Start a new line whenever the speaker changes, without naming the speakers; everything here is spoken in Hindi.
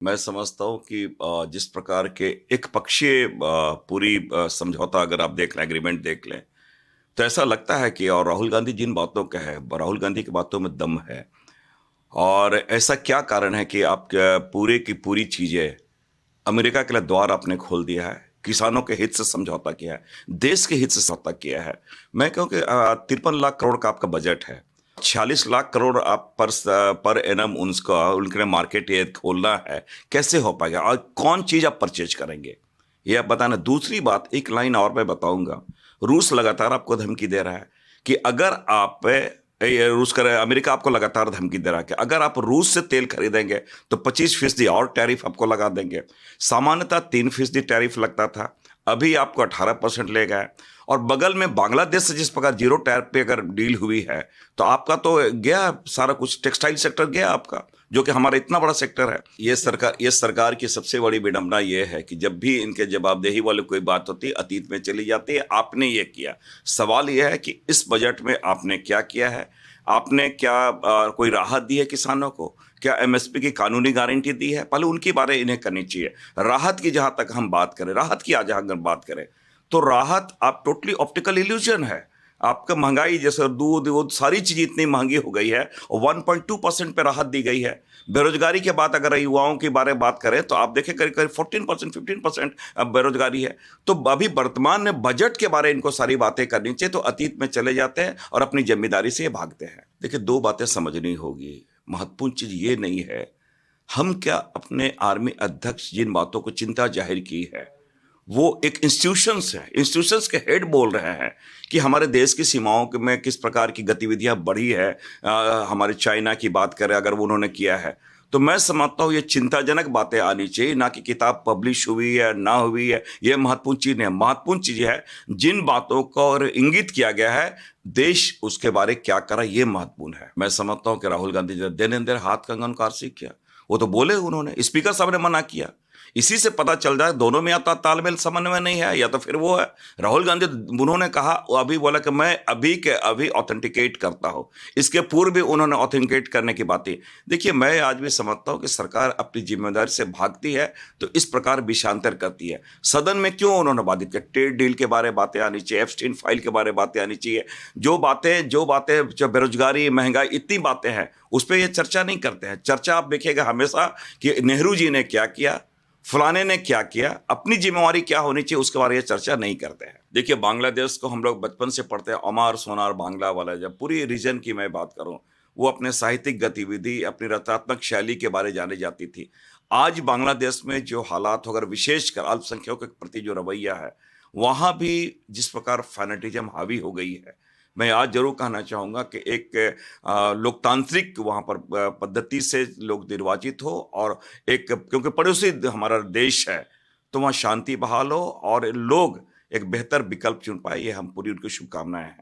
मैं समझता हूँ कि जिस प्रकार के एक पक्षीय पूरी समझौता अगर आप देख लें, एग्रीमेंट देख लें, तो ऐसा लगता है कि और राहुल गांधी जिन बातों का है, राहुल गांधी की बातों में दम है। और ऐसा क्या कारण है कि आप पूरे की पूरी चीजें अमेरिका के लिए द्वार आपने खोल दिया है, किसानों के हित से समझौता किया है, देश के हित से समझौता किया है। मैं कहूँ कि 53 लाख करोड़ का आपका बजट है, 46 लाख करोड़ आप पर एनम उनका उनके लिए मार्केट ये खोलना है। कैसे हो पाएगा और कौन चीज आप परचेज करेंगे, ये आप बताना। दूसरी बात, एक लाइन और मैं बताऊंगा। रूस लगातार आपको धमकी दे रहा है कि अगर आप रूस कर अमेरिका आपको लगातार धमकी दे रहा है कि अगर आप रूस से तेल खरीदेंगे तो 25% और टैरिफ आपको लगा देंगे। सामान्यतः 3% टैरिफ लगता था, अभी आपको 18% ले गए। और बगल में बांग्लादेश से जिस प्रकार जीरो टैरिफ पे अगर डील हुई है, तो आपका तो गया सारा कुछ, टेक्सटाइल सेक्टर गया आपका, जो कि हमारा इतना बड़ा सेक्टर है। ये सरकार की सबसे बड़ी विडंबना ये है कि जब भी इनके जवाबदेही वाली कोई बात होती है, अतीत में चली जाती है, आपने ये किया। सवाल यह है कि इस बजट में आपने क्या किया है? आपने क्या कोई राहत दी है किसानों को? क्या एमएसपी की कानूनी गारंटी दी है? पहले उनकी बातें इन्हें करनी चाहिए। राहत की जहां तक हम बात करें, राहत की आज अगर बात करें, तो राहत आप टोटली ऑप्टिकल इल्यूजन है। आपका महंगाई जैसे दूध वूध सारी चीज इतनी महंगी हो गई है और 1.2% पे राहत दी गई है। बेरोजगारी के बाद अगर युवाओं के बारे में बात करें तो आप देखें करीब करीब 14% 15% अब बेरोजगारी है। तो अभी वर्तमान में बजट के बारे में इनको सारी बातें करनी चाहिए, तो अतीत में चले जाते हैं और अपनी जिम्मेदारी से ये भागते हैं। देखिए, दो बातें समझनी होगी। महत्वपूर्ण चीज ये नहीं है हम क्या अपने आर्मी अध्यक्ष जिन बातों को चिंता जाहिर की है, वो एक इंस्टीट्यूशंस है, इंस्टीट्यूशंस के हेड बोल रहे हैं कि हमारे देश की सीमाओं में किस प्रकार की गतिविधियां बढ़ी है। हमारे चाइना की बात करें अगर वो उन्होंने किया है, तो मैं समझता हूँ ये चिंताजनक बातें आनी चाहिए, ना कि किताब पब्लिश हुई है ना हुई है। ये महत्वपूर्ण चीज नहीं है। महत्वपूर्ण चीज है जिन बातों को और इंगित किया गया है, देश उसके बारे क्या करा, ये महत्वपूर्ण है। मैं समझता हूँ कि राहुल गांधी जी ने दिन दिन हाथ कंगन कारसी किया। वो तो बोले, उन्होंने स्पीकर साहब ने मना किया। इसी से पता चल रहा है दोनों में या तो तालमेल समन्वय नहीं है, या तो फिर वो है। राहुल गांधी, उन्होंने कहा, वो अभी बोला कि मैं अभी के अभी ऑथेंटिकेट करता हूं। इसके पूर्व भी उन्होंने ऑथेंटिकेट करने की बातें। देखिए, मैं आज भी समझता हूं कि सरकार अपनी जिम्मेदारी से भागती है तो इस प्रकार विषांतर करती है। सदन में क्यों उन्होंने बाधित किया? ट्रेड डील के बारे में बातें आनी चाहिए, एप्स्टीन फाइल के बारे में बातें आनी चाहिए। जो बातें जो बेरोजगारी, महंगाई, इतनी बातें हैं, उस पर ये चर्चा नहीं करते हैं। चर्चा आप देखिएगा हमेशा कि नेहरू जी ने क्या किया, फलाने ने क्या किया, अपनी जिम्मेवारी क्या होनी चाहिए उसके बारे में चर्चा नहीं करते हैं। देखिए, बांग्लादेश को हम लोग बचपन से पढ़ते हैं, अमार सोनार बांग्ला वाला। जब पूरी रीजन की मैं बात करूं, वो अपने साहित्यिक गतिविधि, अपनी रचनात्मक शैली के बारे जाने जाती थी। आज बांग्लादेश में जो हालात, अगर विशेषकर अल्पसंख्यकों के प्रति जो रवैया है, वहां भी जिस प्रकार फैनेटिज्म हावी हो गई है, मैं आज जरूर कहना चाहूंगा कि एक लोकतांत्रिक वहां पर पद्धति से लोग निर्वाचित हो, और एक, क्योंकि पड़ोसी हमारा देश है, तो वहाँ शांति बहाल हो और लोग एक बेहतर विकल्प चुन पाए। ये हम पूरी उनकी शुभकामनाएं हैं।